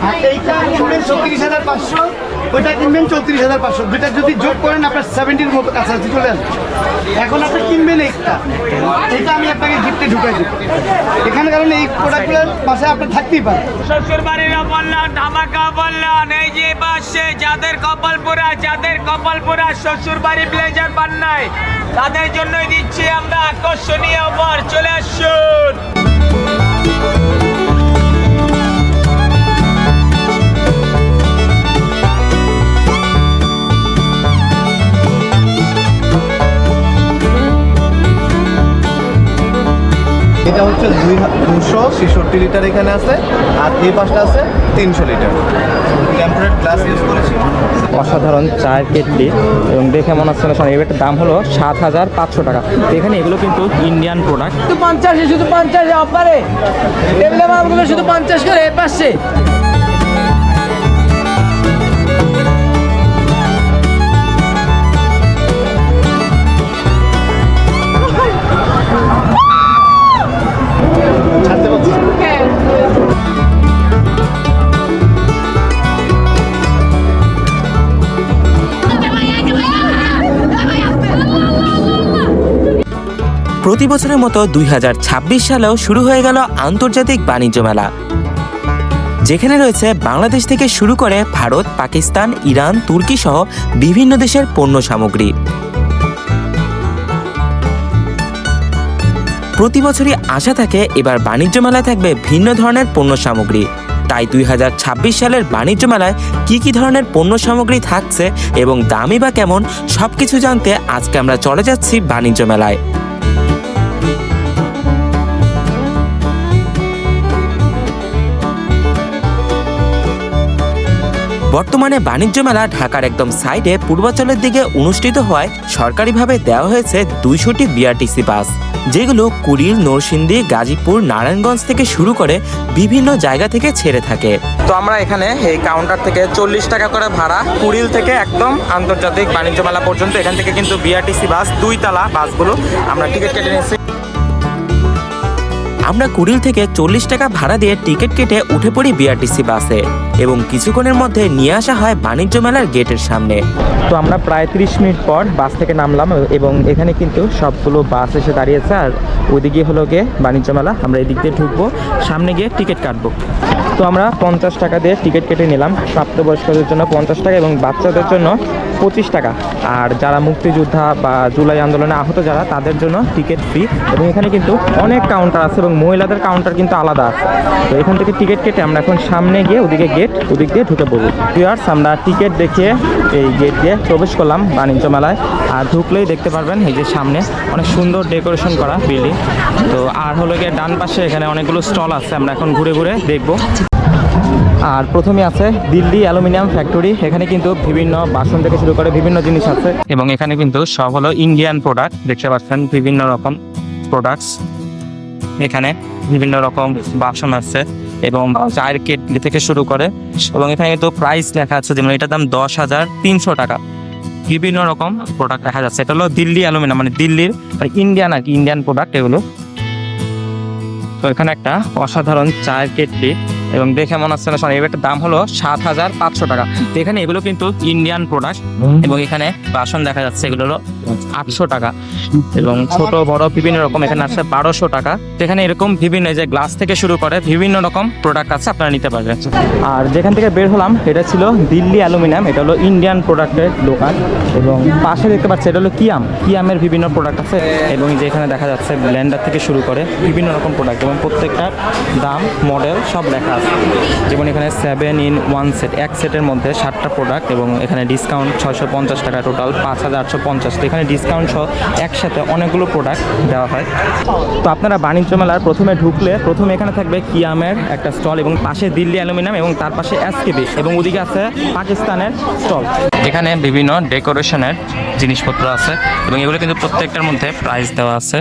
আর এইটা কিনবেন ৩৬,৫০০, ওইটা কিনবেন ৩৪,৫০০। দুইটা যদি যোগ করেন আপনার 70-র মতো কাছাকাছি চলে আসবে। এখন আপনি কিনবেন এইটা, এটা আমি আপনাকে গিফটে ঢুকাই দেবো এখানে, কারণ এই প্রোডাক্টগুলোর পাশে আপনার থাকতেই পারে। শ্বশুর বাড়িরা বললাম, ধামাকা বললাম, এই যে পাশে যাদের কপালপুরা শ্বশুর বাড়ি ব্লেজার বান্নায়, তাদের জন্যই দিচ্ছি আমরা আকর্ষণীয় অফার। চলে আসুন। এটা হচ্ছে 266 লিটার এখানে আছে, আর এই পাশটা আছে 300 লিটার। টেম্পারেট গ্লাস ইউজ করেছি। অসাধারণ চায়ের কেটলি, এবং দেখে মনে হচ্ছে না, এটার দাম হলো 7,500 টাকা। তো এখানে এগুলো কিন্তু ইন্ডিয়ান প্রোডাক্ট। শুধু 50 অফারে টেবিলে মালগুলো শুধু 50 করে পাশে। ছাড়তে পারছি। প্রতি বছরের মতো 2026 সালেও শুরু হয়ে গেল আন্তর্জাতিক বাণিজ্য মেলা, যেখানে রয়েছে বাংলাদেশ থেকে শুরু করে ভারত, পাকিস্তান, ইরান, তুর্কি সহ বিভিন্ন দেশের পণ্য সামগ্রী। প্রতি বছরই আশা থাকে এবার বাণিজ্য মেলায় থাকবে ভিন্ন ধরনের পণ্য সামগ্রী। তাই 2026 সালের বাণিজ্য মেলায় কি ধরনের পণ্য সামগ্রী থাকছে এবং দামই বা কেমন, সবকিছু জানতে আজকে আমরা চলে যাচ্ছি বাণিজ্য মেলায়। বর্তমানে বাণিজ্য মেলা ঢাকার একদম সাইডে পূর্বাঞ্চলের দিকে অনুষ্ঠিত হওয়ায় সরকারিভাবে দেওয়া হয়েছে 200টি বিআরটিসি বাস, যেগুলো কুড়িল, নরসিংদী, গাজীপুর, নারায়ণগঞ্জ থেকে শুরু করে বিভিন্ন জায়গা থেকে ছেড়ে থাকে। তো আমরা এখানে এই কাউন্টার থেকে 40 টাকা করে ভাড়া, কুড়িল থেকে একদম আন্তর্জাতিক বাণিজ্য মেলা পর্যন্ত, এখান থেকে কিন্তু বিআরটিসি বাস, 2 তলা বাসগুলো আমরা টিকিট কেটে নিয়েছি। আমরা কুড়িল থেকে 40 টাকা ভাড়া দিয়ে টিকিট কেটে উঠে পড়ি বিআরটিসি বাসে এবং কিছুক্ষণের মধ্যে নিয়ে আসা হয় বাণিজ্য মেলার গেটের সামনে। তো আমরা প্রায় 30 মিনিট পর বাস থেকে নামলাম এবং এখানে কিন্তু সবগুলো বাস এসে দাঁড়িয়েছে, আর ওইদিকে হলো গিয়ে বাণিজ্য মেলা। আমরা এদিক দিয়ে ঢুকবো, সামনে গিয়ে টিকিট কাটবো। তো আমরা 50 টাকা দিয়ে টিকিট কেটে নিলাম, প্রাপ্তবয়স্কদের জন্য 50 টাকা এবং বাচ্চাদের জন্য 25 টাকা। আর যারা মুক্তিযোদ্ধা বা জুলাই আন্দোলনে আহত যারা, তাদের জন্য টিকিট ফ্রি। এবং এখানে কিন্তু অনেক কাউন্টার আছে এবং মহিলাদের কাউন্টার কিন্তু আলাদা আছে। তো এখান থেকে টিকিট কেটে আমরা এখন সামনে গিয়ে ওদিকে গেট, ওদিক দিয়ে ঢুকে পড়বো। ভিউয়ার্স, আমরা টিকিট দেখিয়ে এই গেট দিয়ে প্রবেশ করলাম বাণিজ্য মেলায়। আর ঢুকলেই দেখতে পারবেন এই যে সামনে অনেক সুন্দর ডেকোরেশন করা বিল্ডিং। তো আর হলো গিয়ে ডান পাশে এখানে অনেকগুলো স্টল আছে, আমরা এখন ঘুরে ঘুরে দেখবো। আর প্রথমে আছে দিল্লি অ্যালুমিনিয়াম ফ্যাক্টরি। এখানে কিন্তু বিভিন্ন বাসন থেকে শুরু করে বিভিন্ন জিনিস আছে এবং এখানে কিন্তু সব হলো ইন্ডিয়ান প্রোডাক্ট। দেখতে পাচ্ছেন বিভিন্ন রকম প্রোডাক্টস, এখানে বিভিন্ন রকম বাসন আছে এবং চায়ের কেটলি থেকে শুরু করে, এবং এখানে কিন্তু প্রাইস লেখা আছে, যেমন এটার দাম 10,300 টাকা। বিভিন্ন রকম প্রোডাক্ট দেখা যাচ্ছে। এটা হলো দিল্লি অ্যালুমিনিয়াম, মানে দিল্লির ইন্ডিয়ান আর কি, ইন্ডিয়ান প্রোডাক্ট এগুলো। তো এখানে একটা অসাধারণ চায়ের কেটলি, এবং দেখে মনে হচ্ছে না, এটার দাম হলো 7,500 টাকা। তো এখানে এগুলো কিন্তু ইন্ডিয়ান প্রোডাক্ট, এবং এখানে বাসন দেখা যাচ্ছে, এগুলো হলো 800 টাকা, এবং ছোট বড় বিভিন্ন রকম এখানে আছে 1200 টাকা। তো এখানে এরকম বিভিন্ন, যে গ্লাস থেকে শুরু করে বিভিন্ন রকম প্রোডাক্ট আছে, আপনারা নিতে পারবেন। আর যেখান থেকে বের হলাম এটা ছিল দিল্লি অ্যালুমিনিয়াম, এটা হলো ইন্ডিয়ান প্রোডাক্টের দোকান। এবং পাশে দেখতে পাচ্ছি এটা হলো কিয়ামের বিভিন্ন প্রোডাক্ট আছে, এবং যে এখানে দেখা যাচ্ছে ব্লেন্ডার থেকে শুরু করে বিভিন্ন রকম প্রোডাক্ট, এবং প্রত্যেকটার দাম, মডেল সব লেখা আছে। যেমন এখানে 7-in-1 সেট, এক সেটের মধ্যে 7টা প্রোডাক্ট, এবং এখানে ডিসকাউন্ট 650 টাকা, টোটাল 5,850। তো এখানে ডিসকাউন্ট সহ একসাথে অনেকগুলো প্রোডাক্ট দেওয়া হয়। তো আপনারা বাণিজ্য মেলার প্রথমে ঢুকলে প্রথমে এখানে থাকবে কিয়ামের একটা স্টল, এবং পাশে দিল্লি অ্যালুমিনিয়াম, এবং তার পাশে এসকেবি, এবং ওদিকে আছে পাকিস্তানের স্টল। এখানে বিভিন্ন ডেকোরেশনের জিনিসপত্র আছে, এবং এগুলো কিন্তু প্রত্যেকটার মধ্যে প্রাইস দেওয়া আছে।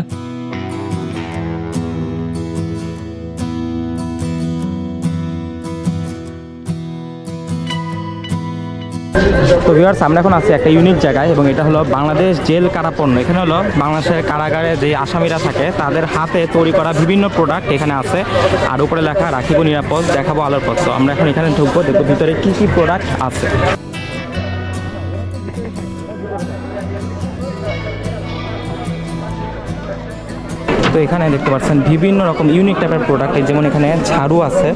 তো ভিউয়ার্স, আমরা এখন আছি একটা ইউনিক জায়গায় এবং এটা হলো বাংলাদেশ জেল কারাপণ্য। এখানে হলো বাংলাদেশের কারাগারে যে আসামিরা থাকে তাদের হাতে তৈরি করা বিভিন্ন প্রোডাক্ট এখানে আছে, আর উপরে লেখা রাখিব নিরাপদ, দেখাবো আলোর পথ। তো আমরা এখন এখানে ঢুকবো, দেখবো ভিতরে কি কি প্রোডাক্ট আছে। তো এখানে দেখতে পাচ্ছেন বিভিন্ন রকম ইউনিক টাইপের প্রোডাক্ট, যেমন এখানে ঝাড়ু আছে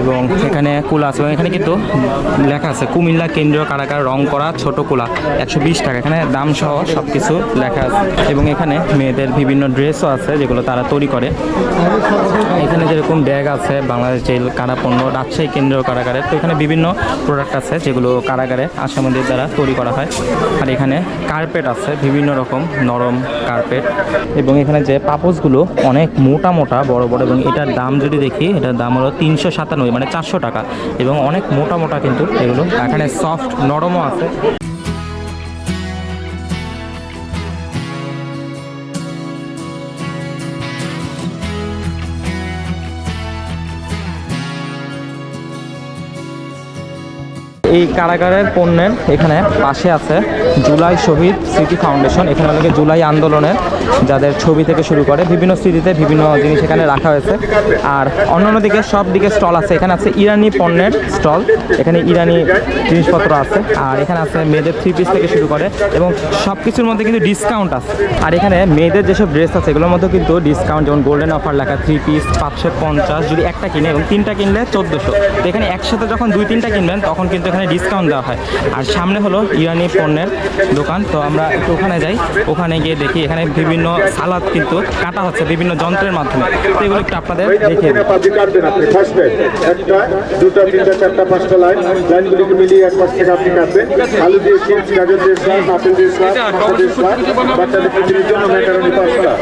এবং এখানে কুলা আছে, এবং এখানে কিন্তু লেখা আছে কুমিল্লা কেন্দ্রীয় কারাগার রং করা ছোট কুলা 120 টাকা, এখানে দাম সহ সব কিছু লেখা আছে। এবং এখানে মেয়েদের বিভিন্ন ড্রেসও আছে যেগুলো তারা তৈরি করে। এখানে যেরকম ব্যাগ আছে বাংলাদেশ জেল কারাপণ্য রাজশাহী কেন্দ্রীয় কারাগারের, তো এখানে বিভিন্ন প্রোডাক্ট আছে যেগুলো কারাগারে আসামিদের দ্বারা তৈরি করা হয়। আর এখানে কার্পেট আছে, বিভিন্ন রকম নরম কার্পেট, এবং এখানে যে পাপোশগুলো অনেক মোটা মোটা বড় বড়, এবং এটার দাম যদি দেখি এটার দাম হলো 397 মানে 400 টাকা, এবং অনেক মোটা মোটা কিন্তু এগুলো। এখানে সফট নরমও আছে। এই কারাগারের পণ্যের এখানে পাশে আছে জুলাই শহীদ স্মৃতি ফাউন্ডেশন। এখানে অনেকে জুলাই আন্দোলনের যাদের ছবি থেকে শুরু করে বিভিন্ন স্মৃতিতে বিভিন্ন জিনিস এখানে রাখা হয়েছে। আর অন্যান্য দিকে সব দিকে স্টল আছে। এখানে আছে ইরানি পণ্যের স্টল, এখানে ইরানি জিনিসপত্র আছে। আর এখানে আছে মেয়েদের 3 পিস থেকে শুরু করে, এবং সব কিছুর মধ্যে কিন্তু ডিসকাউন্ট আছে। আর এখানে মেয়েদের যেসব ড্রেস আছে এগুলোর মধ্যে কিন্তু ডিসকাউন্ট, যেমন গোল্ডেন অফার লেখা 3 পিস 550 যদি একটা কিনে, এবং 3টা কিনলে 1400। তো এখানে একসাথে যখন 2-3টা কিনবেন তখন কিন্তু এখানে ডিসকাউন্ট দেওয়া হয়। আর সামনে হলো ইরানি পণ্যের দোকান। তো আমরা একটু ওখানে যাই, ওখানে গিয়ে দেখি এখানে বিভিন্ন সালাদ কিন্তু কাটা হচ্ছে বিভিন্ন যন্ত্রের মাধ্যমে। তো এগুলো একটু আপনাদের দেখিয়ে দিই। আপনি ফার্স্টে একটা, দুটো, তিনটা, চারটা, 5টা লাইনগুলিকে মিলিয়ে এক পাশ থেকে আপনি কাটবেন। আলু দিয়ে চিপস, গাজর দিয়ে স্লাদ, আপেল দিয়ে স্লাদ, মাথা দিয়ে স্লাদ, বাচ্চাদের টিফিনের জন্য ম্যাকারনি পাস্তা,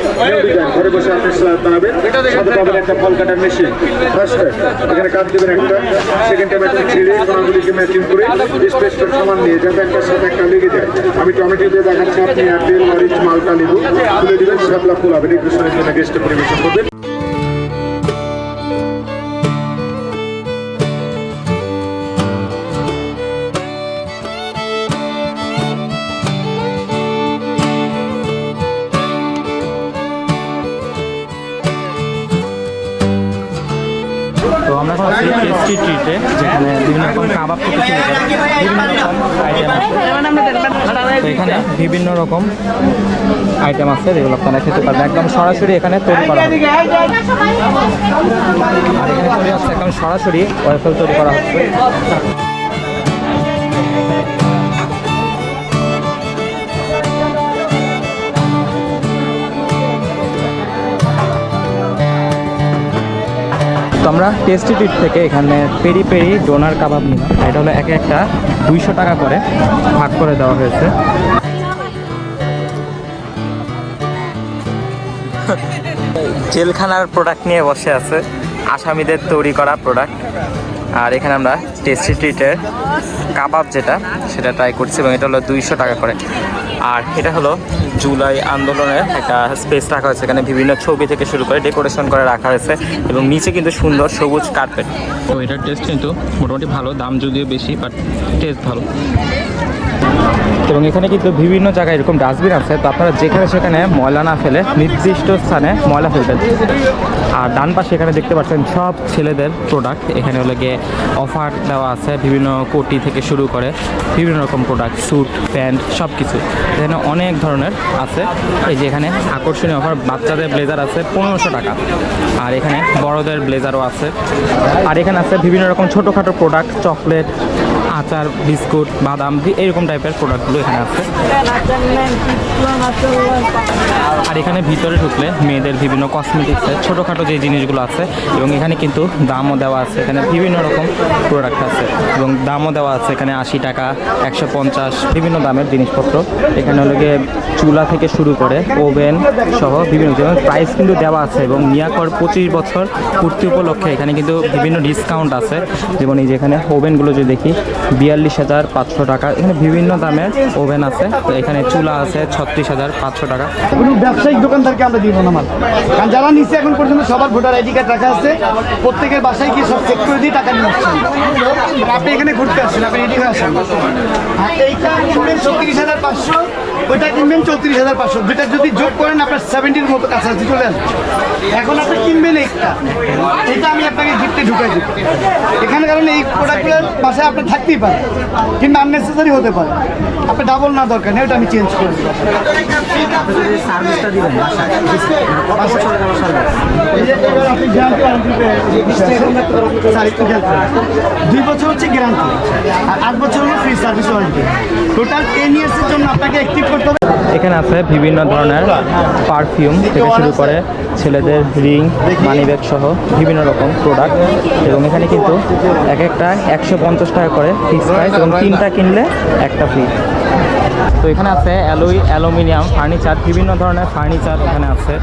ডিজাইন ঘরে বসে আপনি স্লাদ বানাবেন। সাথে পাবেন একটা ফল কাটার মেশিন। ফার্স্টে এখানে কাট দেবেন একটা, সেকেন্ড টাইম একটা ছিঁড়ে কোনাগুলিকে ম্যাচিং করে স্পেস করে সমান নিয়ে যাতে একটার সাথে একটা লেগে যায়। আমি টমেটো দিয়ে দেখাচ্ছি, আপনি অ্যাপেল, মরিচ, মালটা, লেবু তুলে দিবেন, শাপলা ফুল হবে ডেকোরেশনের জন্য গেস্টে পরিবেশন করবেন। তো আমরা এখন আছি টেস্টি ট্রিটে, যেখানে বিভিন্ন রকম কাবাব থেকে শুরু করে বিভিন্ন রকম আইটেম আছে। তো এখানে বিভিন্ন রকম আইটেম আছে যেগুলো আপনারা খেতে পারবেন, একদম সরাসরি এখানে তৈরি করা হয়। আর এখানে তৈরি হচ্ছে একদম সরাসরি ওয়েফেল তৈরি করা হচ্ছে। তো আমরা টেস্টি ট্রিট থেকে এখানে পেরি পেরি ডোনার কাবাব নিলাম। এটা হলো এক একটা 200 টাকা করে ভাগ করে দেওয়া হয়েছে। জেলখানার প্রোডাক্ট নিয়ে বসে আছে, আসামিদের তৈরি করা প্রোডাক্ট। আর এখানে আমরা টেস্টি ট্রিটের কাবাব যেটা সেটা ট্রাই করছি, এবং এটা হলো 200 টাকা করে। আর এটা হলো জুলাই আন্দোলনের একটা স্পেস রাখা হয়েছে, এখানে বিভিন্ন ছবি থেকে শুরু করে ডেকোরেশন করে রাখা হয়েছে, এবং নিচে কিন্তু সুন্দর সবুজ কার্পেট। তো এটার টেস্ট কিন্তু মোটামুটি ভালো, দাম যদিও বেশি বাট টেস্ট ভালো। এবং এখানে কিন্তু বিভিন্ন জায়গায় এরকম ডাস্টবিন আছে, তো আপনারা যেখানে সেখানে ময়লা না ফেলে নির্দিষ্ট স্থানে ময়লা ফেলবেন। আর ডান পাশে এখানে দেখতে পাচ্ছেন সব ছেলেদের প্রোডাক্ট, এখানে হলো গিয়ে অফার দেওয়া আছে, বিভিন্ন কোটি থেকে শুরু করে বিভিন্ন রকম প্রোডাক্ট, স্যুট, প্যান্ট সব কিছু এখানে অনেক ধরনের আছে। এই যে এখানে আকর্ষণীয় অফার, বাচ্চাদের ব্লেজার আছে 1500 টাকা, আর এখানে বড়দের ব্লেজারও আছে। আর এখানে আছে বিভিন্ন রকম ছোটোখাটো প্রোডাক্ট, চকলেট, আচার, বিস্কুট, বাদাম, এরকম টাইপের প্রোডাক্টগুলো এখানে আছে। আর এখানে ভিতরে ঢুকলে মেয়েদের বিভিন্ন কসমেটিক্সের ছোটোখাটো যে জিনিসগুলো আছে, এবং এখানে কিন্তু দামও দেওয়া আছে। এখানে বিভিন্ন রকম প্রোডাক্ট আছে এবং দামও দেওয়া আছে, এখানে 80 টাকা, 150 বিভিন্ন দামের জিনিসপত্র। এখানে হলো গিয়ে চুলা থেকে শুরু করে ওভেন সহ বিভিন্ন, যেমন প্রাইস কিন্তু দেওয়া আছে। এবং মিয়াকর 25 বছর পূর্তি উপলক্ষে এখানে কিন্তু বিভিন্ন ডিসকাউন্ট আছে। যেমন এই যে এখানে ওভেনগুলো যদি দেখি 42,500 টাকা, এখানে বিভিন্ন দামের ওভেন আছে। তো এখানে চুলা আছে 36,500 টাকা। কোনো ব্যবসায়িক দোকানদারকে আমরা দিব না মাল, কারণ যারা নিচে এখন পর্যন্ত সবার ভোটার আইডি কার্ড রাখা আছে, প্রত্যেকের বাসায় গিয়ে সব চেক করে দিয়ে টাকা নিয়ে আসছে। আপনি এখানে ঘুরতে আসছেন, আপনি রেডি হয়ে আসেন। আর এইটা কিনবেন ৩৬,৫০০, ওইটা কিনবেন ৩৪,৫০০। দুইটা যদি যোগ করেন আপনার 70-র মতো কাছাকাছি চলে আসবে। এখন আপনি কিনবেন একটা, এটা আমি আপনাকে গিফটে ঢুকাই দেবো এখানে, কারণ এই প্রোডাক্টগুলোর বাসায় আপনার থাকতেই পারে, কিন্তু আননেসেসারি হতে পারে। আপনি ডাবল না দরকার নেই, ওটা আমি চেঞ্জ করে দেবো। সার্ভিসটা দিবেন বাসায় এই যে এবার আপনি গ্যারান্টি ওয়ারেন্টি স্যার একটু খেয়াল করুন। 2 বছর হচ্ছে গ্যারান্টি আর 8 বছর হলো ফ্রি সার্ভিস ওয়ারেন্টি। টোটাল 10 ইয়ার্সের জন্য আপনাকে অ্যাক্টিভ করতে হবে। এখানে আছে বিভিন্ন ধরনের পারফিউম থেকে শুরু করে ছেলেদের রিং, মানি ব্যাগ সহ বিভিন্ন রকম প্রোডাক্ট, এবং এখানে কিন্তু এক একটা 150 টাকা করে ফিক্স প্রাইস, এবং 3টা কিনলে একটা ফ্রি। তো এখানে আছে অ্যালুই, অ্যালুমিনিয়াম ফার্নিচার, বিভিন্ন ধরনের ফার্নিচার এখানে আছে।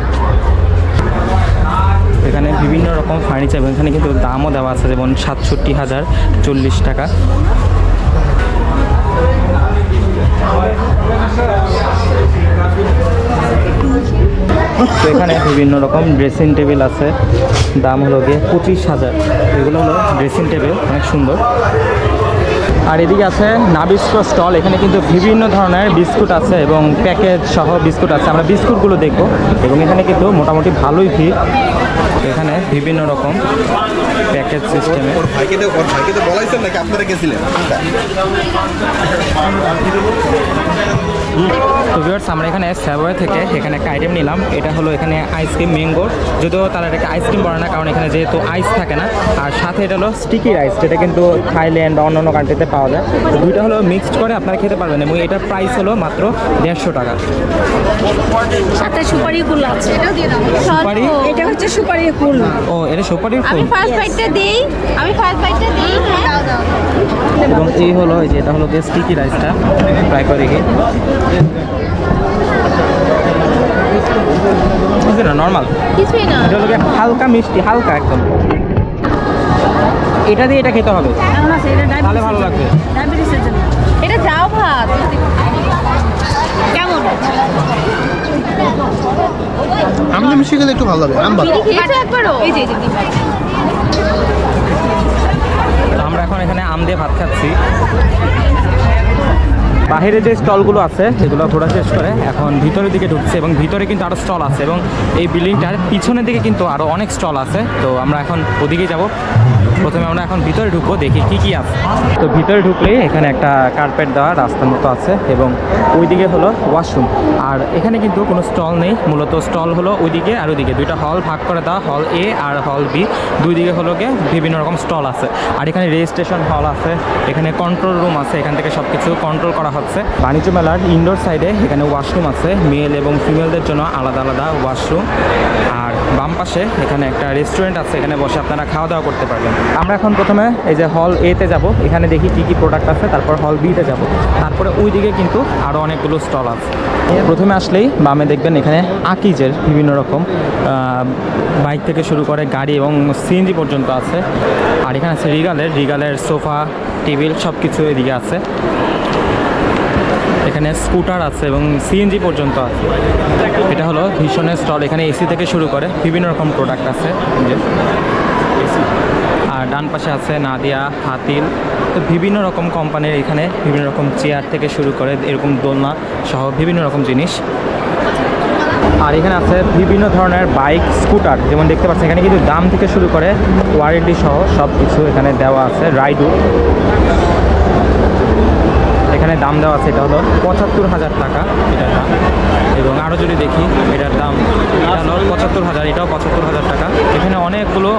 এখানে বিভিন্ন রকম ফার্নিচার, এবং এখানে কিন্তু দামও দেওয়া আছে, যেমন 67,040 টাকা। তো এখানে বিভিন্ন রকম ড্রেসিং টেবিল আছে, দাম হলো গিয়ে 25,000। এগুলো হলো ড্রেসিং টেবিল, অনেক সুন্দর। আর এদিকে আছে নাবিস্কো স্টল, এখানে কিন্তু বিভিন্ন ধরনের বিস্কুট আছে এবং প্যাকেজ সহ বিস্কুট আছে। আমরা বিস্কুটগুলো দেখবো, এবং এখানে কিন্তু মোটামুটি ভালোই ভিড়। এখানে বিভিন্ন রকম প্যাকেজ সিস্টেমে। ভাইকে তো বলাইছেন নাকি আপনারা গেছিলেন? তো ভিউয়ার্স, আমরা এখানে স্যাবওয়ে থেকে এখানে একটা আইটেম নিলাম। এটা হলো এখানে আইসক্রিম ম্যাঙ্গোর, যদিও তারা এটাকে আইসক্রিম বলে না, কারণ এখানে যেহেতু আইস থাকে না। আর সাথে এটা হলো স্টিকি রাইস, যেটা কিন্তু থাইল্যান্ড বা অন্যান্য কান্ট্রিতে পাওয়া যায়। তো দুইটা হলো মিক্সড করে আপনারা খেতে পারবেন, এবং এটার প্রাইস হলো মাত্র 150 টাকা। সাথে সুপারি কুল আছে, এটাও দিয়ে দাও। সুপারি? এটা হচ্ছে সুপারি কুল। ও, এটা সুপারির আমি ফুল। ফার্স্ট বাইটটা দেই, হ্যাঁ দাও। এবং এই হলো, এই যে এটা হলো গিয়ে স্টিকি রাইসটা, ট্রাই করে দেখি। না নর্মাল, কিছুই না। এটা হলো গিয়ে হালকা মিষ্টি, হালকা একদম। এটা দিয়ে এটা খেতে হবে, এখন আছে এটা তাহলে ভালো লাগবে। ডায়াবেটিসের জন্য। এটা যাও ভাত কেমন? আমলে মিশে গেলে একটু ভালো লাগে। বিড়ি খেয়েছো একবারও? এই যে দিদি তো আমরা এখন এখানে আম দিয়ে ভাত খাচ্ছি। বাহিরে যে স্টলগুলো আছে সেগুলো ঘোরা শেষ করে এখন ভিতরের দিকে ঢুকছে, এবং ভিতরে কিন্তু আরও স্টল আছে, এবং এই বিল্ডিংটার পিছনের দিকে কিন্তু আরও অনেক স্টল আছে। তো আমরা এখন ওদিকে যাব। প্রথমে আমরা এখন ভিতরে ঢুকবো, দেখি কি কি আছে। তো ভিতরে ঢুকলেই এখানে একটা কার্পেট দেওয়া রাস্তার মতো আছে, এবং ওইদিকে হলো ওয়াশরুম। আর এখানে কিন্তু কোনো স্টল নেই, মূলত স্টল হলো ওইদিকে আর ওইদিকে, দুইটা হল ভাগ করে দেওয়া, হল এ আর হল বি। দুই দিকে হলো গিয়ে বিভিন্ন রকম স্টল আছে। আর এখানে রেজিস্ট্রেশন হল আছে, এখানে কন্ট্রোল রুম আছে, এখান থেকে সব কিছু কন্ট্রোল করা হচ্ছে। বাণিজ্য মেলার ইনডোর সাইডে এখানে ওয়াশরুম আছে, মেল এবং ফিমেলদের জন্য আলাদা আলাদা ওয়াশরুম। আর বাম পাশে এখানে একটা রেস্টুরেন্ট আছে, এখানে বসে আপনারা খাওয়া দাওয়া করতে পারবেন। আমরা এখন প্রথমে এই যে হল এতে যাব, এখানে দেখি কি কি প্রোডাক্ট আছে, তারপর হল বিতে যাব, তারপরে ওই দিকে কিন্তু আরও অনেকগুলো স্টল আছে। প্রথমে আসলেই বামে দেখবেন এখানে আকিজের বিভিন্ন রকম বাইক থেকে শুরু করে গাড়ি এবং সিএনজি পর্যন্ত আছে। আর এখানে আছে রিগালের সোফা, টেবিল সব কিছু এদিকে আছে। এখানে স্কুটার আছে এবং সিএনজি পর্যন্ত আছে। এটা হলো ভীষণের স্টল, এখানে এসি থেকে শুরু করে বিভিন্ন রকম প্রোডাক্ট আছে। আর ডান পাশে আছে নাদিয়া, হাতিল, তো বিভিন্ন রকম কোম্পানির এখানে বিভিন্ন রকম চেয়ার থেকে শুরু করে এরকম দোলনা সহ বিভিন্ন রকম জিনিস। আর এখানে আছে বিভিন্ন ধরনের বাইক, স্কুটার, যেমন দেখতে পাচ্ছেন এখানে কিন্তু দাম থেকে শুরু করে ওয়ারেন্টি সহ সব কিছু এখানে দেওয়া আছে। রাইডু, এখানে দাম দেওয়া আছে, এটা হলো 75,000 টাকা এটার দাম। এবং আরও যদি দেখি এটার দাম, এটা হলো 75,000, এটাও 75,000 টাকা। এখানে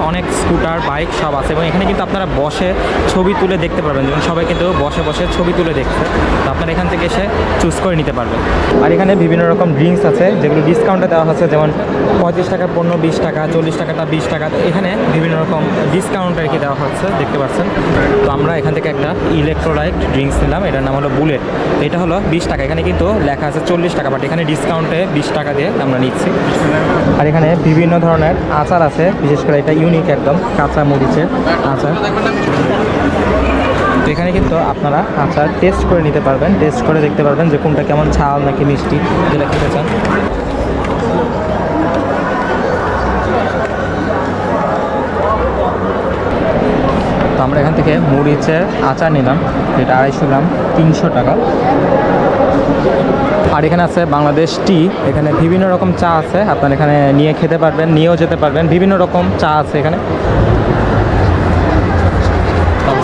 অনেক স্কুটার, বাইক সব আছে, এবং এখানে কিন্তু আপনারা বসে ছবি তুলে দেখতে পারবেন, যেমন সবাই কিন্তু বসে বসে ছবি তুলে দেখছে। তো আপনারা এখান থেকে এসে চুজ করে নিতে পারবেন। আর এখানে বিভিন্ন রকম ড্রিঙ্কস আছে যেগুলো ডিসকাউন্টে দেওয়া হচ্ছে, যেমন 35 টাকার পণ্য 20 টাকা, 40 টাকাটা 20 টাকা। তো এখানে বিভিন্ন রকম ডিসকাউন্ট আর কি দেওয়া হচ্ছে, দেখতে পাচ্ছেন। তো আমরা এখান থেকে একটা ইলেকট্রোলাইট ড্রিঙ্কস নিলাম, এটার নাম হলো বুলেট। এটা হলো 20 টাকা, এখানে কিন্তু লেখা আছে 40 টাকা, বাট এখানে ডিসকাউন্টে 20 টাকা দিয়ে আমরা নিচ্ছি। আর এখানে বিভিন্ন ধরনের আচার আছে, বিশেষ করে এটা ইউনিক একদম, কাঁচা মরিচের আচার। তো এখানে কিন্তু আপনারা আচার টেস্ট করে নিতে পারবেন, টেস্ট করে দেখতে পারবেন যে কোনটা কেমন ঝাল নাকি মিষ্টি, যেটা খেতে চান। তো আমরা এখান থেকে মরিচের আচার নিলাম, যেটা 250 গ্রাম 300 টাকা। আর এখানে আছে বাংলাদেশ টি, এখানে বিভিন্ন রকম চা আছে, আপনারা এখানে নিয়ে খেতে পারবেন, নিয়েও যেতে পারবেন, বিভিন্ন রকম চা আছে এখানে।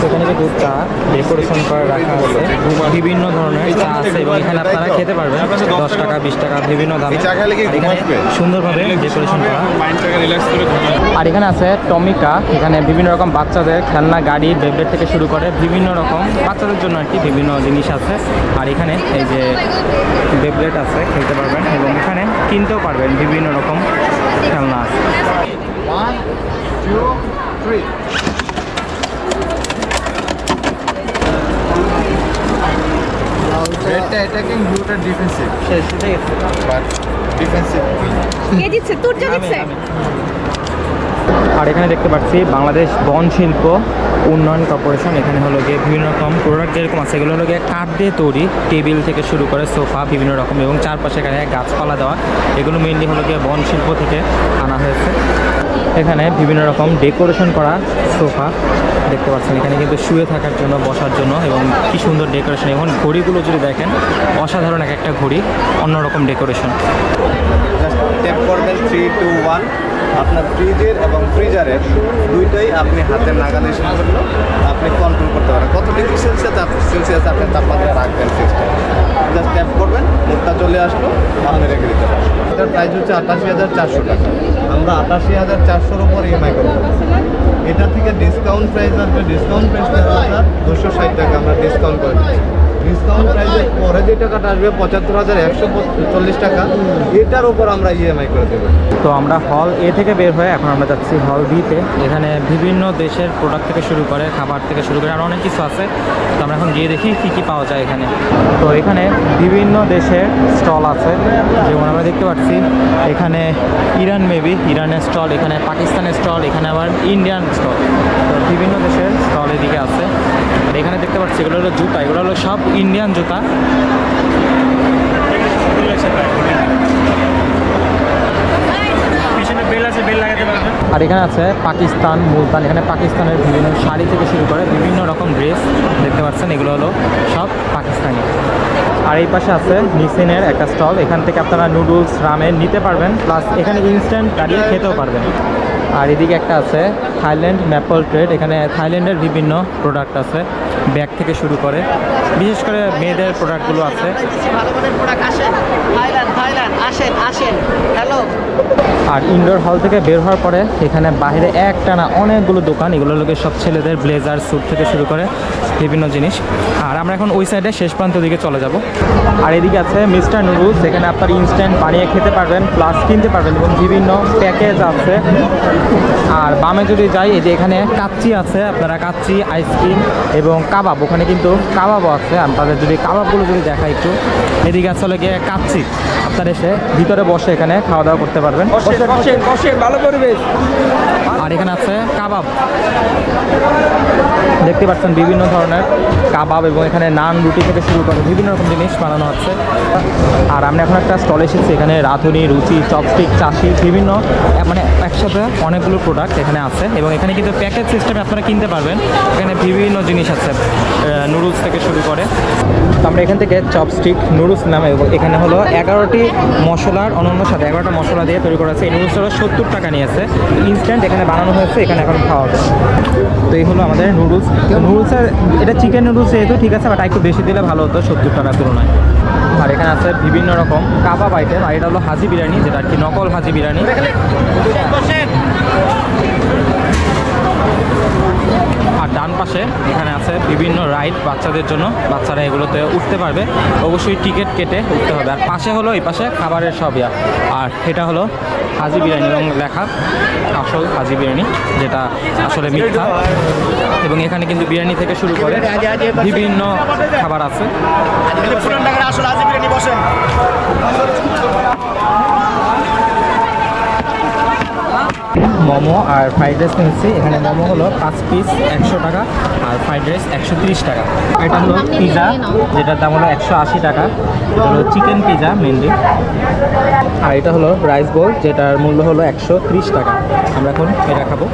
এখানে কিন্তু চা ডেকোরেশন করে রাখা আছে, বিভিন্ন ধরনের চা আছে এবং এখানে আপনারা খেতে পারবেন 10 টাকা 20 টাকা বিভিন্ন দামে। এখানে সুন্দরভাবে ডেকোরেশন করা। আর এখানে আছে টমিকা, এখানে বিভিন্ন রকম বাচ্চাদের খেলনা গাড়ি, বেবলেট থেকে শুরু করে বিভিন্ন রকম বাচ্চাদের জন্য আর কি বিভিন্ন জিনিস আছে। আর এখানে এই যে বেবলেট আছে, খেলতে পারবেন এবং এখানে কিনতেও পারবেন, বিভিন্ন রকম খেলনা আছে। 1 2 3 রেডটা অ্যাটাকিং, ব্লুটা ডিফেন্সিভ। সেটাই বাট ডিফেন্সিভ। কে দিচ্ছে? তুর্য দিচ্ছে। আর এখানে দেখতে পাচ্ছি বাংলাদেশ বন শিল্প উন্নয়ন কর্পোরেশন। এখানে হলো গিয়ে বিভিন্ন রকম প্রোডাক্ট যেরকম আছে, এগুলো হলো গিয়ে কাঠ দিয়ে তৈরি, টেবিল থেকে শুরু করে সোফা বিভিন্ন রকম, এবং চারপাশে এখানে গাছপালা দেওয়া, এগুলো মেইনলি হলো গিয়ে বন শিল্প থেকে আনা হয়েছে। এখানে বিভিন্ন রকম ডেকোরেশন করা সোফা দেখতে পাচ্ছেন, এখানে কিন্তু শুয়ে থাকার জন্য, বসার জন্য, এবং কি সুন্দর ডেকোরেশন। এখন ঘড়িগুলো যদি দেখেন, অসাধারণ এক একটা ঘড়ি, অন্যরকম ডেকোরেশন। জাস্ট ট্যাপ করবেন 3 2 1, আপনার ফ্রিজের এবং ফ্রিজারের দুইটাই আপনি হাতের নাগালে এসে করলেও আপনি কন্ট্রোল করতে পারেন কত ডিগ্রি সেলসিয়াস আপনি তাপমাত্রা রাখবেন ফ্রিজটা। জাস্ট ট্যাপ করবেন, মুখটা চলে আসলো, আপনি রেখে দিতে পারেন। এটার প্রাইস হচ্ছে 88,400 টাকা। আমরা 88,400-র উপর ইএমআই করবো। এটা থেকে ডিসকাউন্ট প্রাইস আসবে, ডিসকাউন্ট প্রাইস 260 টাকা আমরা ডিসকাউন্ট করে দিচ্ছি। ডিসকাউন্ট প্রাইসের পরে যে টাকাটা আসবে 75,140 টাকা, এটার উপর আমরা ইএমআই করে দেবো। তো আমরা হল এ থেকে বের হয়ে এখন আমরা যাচ্ছি হল বিতে। এখানে বিভিন্ন দেশের প্রোডাক্ট থেকে শুরু করে, খাবার থেকে শুরু করে আরও অনেক কিছু আছে। তো আমরা এখন গিয়ে দেখি কী কী পাওয়া যায় এখানে। তো এখানে বিভিন্ন দেশের স্টল আছে, যেমন আমরা দেখতে পাচ্ছি এখানে ইরান, মেবি ইরানের স্টল, এখানে পাকিস্তানের স্টল, এখানে আবার ইন্ডিয়ান স্টল। তো বিভিন্ন দেশের স্টল এদিকে আছে। আর এখানে দেখতে পাচ্ছি এগুলো হলো জুতা, এগুলো হলো সব ইন্ডিয়ান জুতা। আর এখানে আছে পাকিস্তান, মুলতান, এখানে পাকিস্তানের বিভিন্ন শাড়ি থেকে শুরু করে বিভিন্ন রকম ড্রেস দেখতে পাচ্ছেন, এগুলো হলো সব পাকিস্তানি। আর এই পাশে আছে নিসিনের একটা স্টল, এখান থেকে আপনারা নুডলস, রামেন নিতে পারবেন, প্লাস এখানে ইনস্ট্যান্ট দাঁড়িয়ে খেতেও পারবেন। আর এদিকে একটা আছে থাইল্যান্ড ম্যাপল ট্রেড, এখানে থাইল্যান্ডের বিভিন্ন প্রোডাক্ট আছে, ব্যাগ থেকে শুরু করে বিশেষ করে মেয়েদের প্রোডাক্টগুলো আছে। আর ইনডোর হল থেকে বের হওয়ার পরে এখানে বাইরে একটানা অনেকগুলো দোকান, এগুলো লোকে সব ছেলেদের ব্লেজার, স্যুট থেকে শুরু করে বিভিন্ন জিনিস। আর আমরা এখন ওই সাইডে শেষ প্রান্তের দিকে চলে যাব। আর এদিকে আছে মিস্টার নুডলস, এখানে আপনার ইনস্ট্যান্ট বানিয়ে খেতে পারবেন, প্লাস কিনতে পারবেন, এবং বিভিন্ন প্যাকেজ আছে। আর বামে যদি যাই, এই যে এখানে কাচ্চি আছে, আপনারা কাচ্চি, আইসক্রিম এবং কাবাব, ওখানে কিন্তু কাবাবও আছে। আপনাদের যদি কাবাবগুলো যদি দেখা একটু, এদিকে আসলে গিয়ে কাচ্চি, আপনারা এসে ভিতরে বসে এখানে খাওয়া দাওয়া করতে পারবেন, ভালো পরিবেশ। আর এখানে আছে কাবাব, দেখতে পাচ্ছেন বিভিন্ন ধরনের কাবাব, এবং এখানে নান, রুটি থেকে শুরু করে বিভিন্ন রকম জিনিস বানানো হচ্ছে। আর আমরা এখন একটা স্টলে এসেছি, এখানে রাঁধুনি, রুচি, চপস্টিক, চাষি, বিভিন্ন মানে একসাথে অনেকগুলো প্রোডাক্ট এখানে আছে, এবং এখানে কিন্তু প্যাকেজ সিস্টেমে আপনারা কিনতে পারবেন। এখানে বিভিন্ন জিনিস আছে, নুডলস থেকে শুরু করে। আমরা এখান থেকে চপস্টিক নুডলস নামে, এবং এখানে হলো 11টি মশলার অনন্য সাথে 11টা মশলা দিয়ে তৈরি করা আছে। এই নুডলসটা 70 টাকা নিয়েছে, ইনস্ট্যান্ট এখানে বানানো হয়েছে, এখানে এখন খাওয়া যায়। তো এই হলো আমাদের নুডলস। নুডলসের এটা চিকেন নুডলস যেহেতু ঠিক আছে, বাট একটু বেশি দিলে ভালো হতো 70 টাকার তুলনায়। আর এখানে আছে বিভিন্ন রকম কাবাব আইটেম, আর এটা হলো হাজি বিরিয়ানি, যেটা আর কি নকল হাজি বিরিয়ানি। আর ডান পাশে এখানে আছে বিভিন্ন রাইড বাচ্চাদের জন্য, বাচ্চারা এগুলোতে উঠতে পারবে, অবশ্যই টিকিট কেটে উঠতে হবে। আর পাশে হলো এই পাশে খাবারের সব ইয়া, আর এটা হলো হাজি বিরিয়ানি এবং লেখা আসল হাজি বিরিয়ানি, যেটা আসলে মিথ্যা। এবং এখানে কিন্তু বিরিয়ানি থেকে শুরু করে বিভিন্ন খাবার আছে। মোমো আর ফ্রাইড রাইস নিয়েছি। এখানে মোমো হলো 5 পিস 100 টাকা, আর ফ্রাইড রাইস 130 টাকা। এটা হলো পিজা, যেটার দাম হলো 180 টাকা। এটা হলো চিকেন পিজা মেনলি। আর এটা হলো রাইস বোল, যেটার মূল্য হলো 130 টাকা। আমরা এখন এটা খাবো।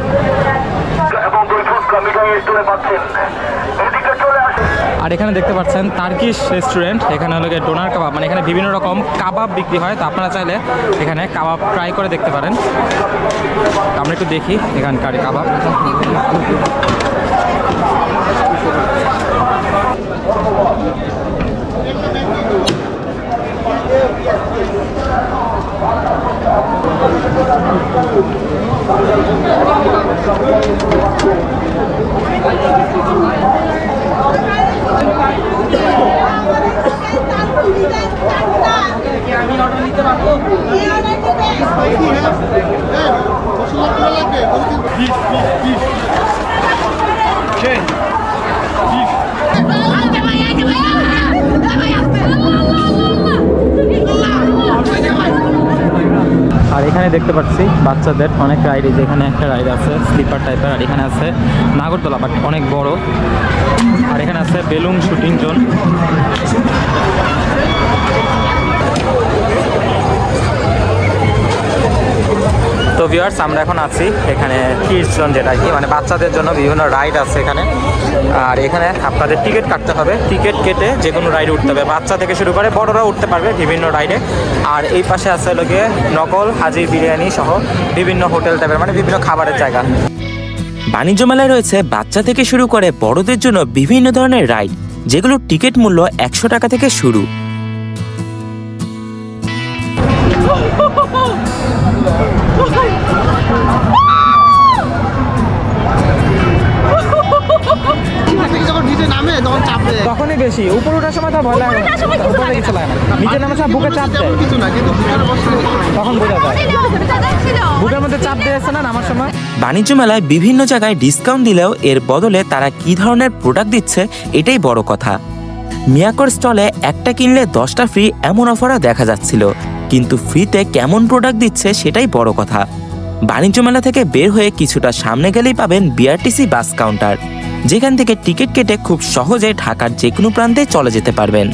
আর এখানে দেখতে পাচ্ছেন টার্কিশ রেস্টুরেন্ট। এখানে হলো গিয়ে ডোনার কাবাব, মানে এখানে বিভিন্ন রকম কাবাব বিক্রি হয়। তো আপনারা চাইলে এখানে কাবাব ট্রাই করে দেখতে পারেন। আমরা একটু দেখি এখানকার কাবাব। আর এখানে দেখতে পাচ্ছি বাচ্চাদের অনেক রাইড, যেখানে একটা রাইড আছে স্লিপার টাইপের, আর এখানে আছে নাগরদোলা বাট অনেক বড়, আর এখানে আছে বেলুন শুটিং জোন। তো ভিউয়ার্স, আমরা এখন আছি এখানে কিডস জোন, যেটা কি মানে বাচ্চাদের জন্য বিভিন্ন রাইড আছে এখানে। আর এখানে আপনাদের টিকিট কাটতে হবে, টিকিট কেটে যে কোনো রাইডে উঠতে হবে, বাচ্চা থেকে শুরু করে বড়রাও উঠতে পারবে বিভিন্ন রাইডে। আর এই পাশে আছে লোকে নকল হাজি বিরিয়ানি সহ বিভিন্ন হোটেল টাইপের, মানে বিভিন্ন খাবারের জায়গা। বাণিজ্য মেলায় রয়েছে বাচ্চা থেকে শুরু করে বড়দের জন্য বিভিন্ন ধরনের রাইড, যেগুলো টিকিট মূল্য 100 টাকা থেকে শুরু। তখনই বেশি উপর ওঠার সময় তো ভয় লাগে না, উপরে কিছু লাগে না, নিচে নামার সময় বুকে চাপ দেয়, তখন বোঝা যায় বুকের মধ্যে চাপ দিয়েছে না নামার সময়। বাণিজ্য মেলায় বিভিন্ন জায়গায় ডিসকাউন্ট দিলেও এর বদলে তারা কি ধরনের প্রোডাক্ট দিচ্ছে এটাই বড় কথা। মিয়াকোর স্টলে একটা কিনলে 10টা ফ্রি এমন অফারও দেখা যাচ্ছিল, কিন্তু ফ্রিতে কেমন প্রোডাক্ট দিচ্ছে সেটাই বড় কথা। বাণিজ্য মেলা থেকে বের হয়ে কিছুটা সামনে গেলেই পাবেন বিআরটিসি বাস কাউন্টার, যেখান থেকে টিকিট কেটে খুব সহজে ঢাকার যে কোনো প্রান্তে চলে যেতে পারবেন।